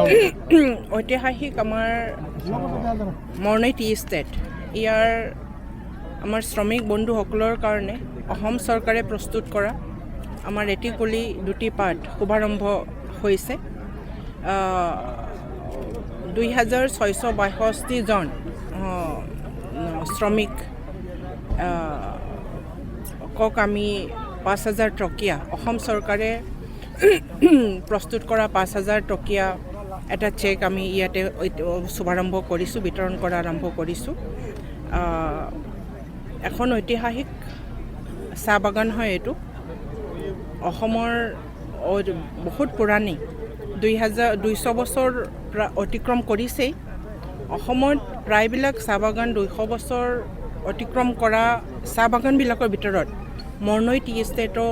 ঐতিহাসিক আমাৰ মৰনয় T state ইয়াৰ আমাৰ শ্ৰমিক বন্ধুসকলৰ কাৰণে অসম চৰকাৰে প্ৰস্তুত কৰা আমাৰ ৰেতিকুলি দুটি পাঠ শুভাৰম্ভ হৈছে 2662 জন শ্ৰমিক কক আমি 5000 টকীয়া অসম চৰকাৰে প্ৰস্তুত কৰা 5000 টকীয়া এটা চেক আমি ইয়াতে শুভাৰম্ভ কৰিছোঁ, বিতৰণ কৰা আৰম্ভ কৰিছোঁ। এখন ঐতিহাসিক চাহ বাগান হয় এইটো। অসমৰ বহুত পুৰণি 200 বছৰ অতিক্ৰম কৰিছেই। অসমত প্ৰায়বিলাক চাহ বাগান 200 বছৰ অতিক্ৰম কৰা চাহ বাগানবিলাকৰ ভিতৰত মৰনয় টি ষ্টেটো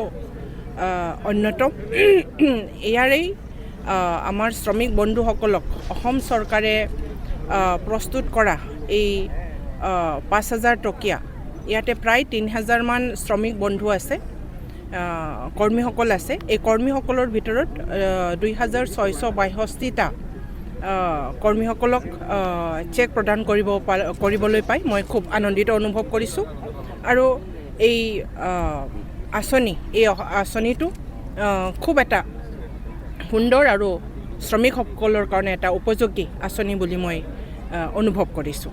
অন্যতম। ইয়াৰেই আমাৰ শ্ৰমিক বন্ধুসকলক অসম চৰকাৰে প্ৰস্তুত কৰা এই 5000 টকীয়া, ইয়াতে প্ৰায় 3000 মান শ্ৰমিক বন্ধু আছে, কৰ্মীসকল আছে। এই কৰ্মীসকলৰ ভিতৰত 2662টা কৰ্মীসকলক চেক প্ৰদান কৰিবলৈ পাই মই খুব আনন্দিত অনুভৱ কৰিছোঁ। আৰু এই আঁচনিটো খুব এটা সুন্দৰ আৰু শ্ৰমিকসকলৰ কাৰণে এটা উপযোগী আঁচনি বুলি মই অনুভৱ কৰিছোঁ।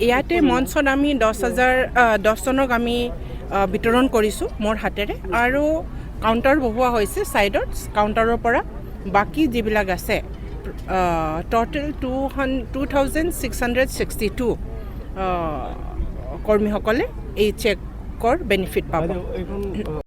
ইয়াতে মঞ্চত আমি 10 জনক আমি বিতৰণ কৰিছোঁ মোৰ হাতেৰে, আৰু কাউণ্টাৰ বহোৱা হৈছে ছাইডত। কাউণ্টাৰৰ পৰা বাকী যিবিলাক আছে টোটেল 2662 কৰ্মীসকলে এই চেকৰ বেনিফিট পাব।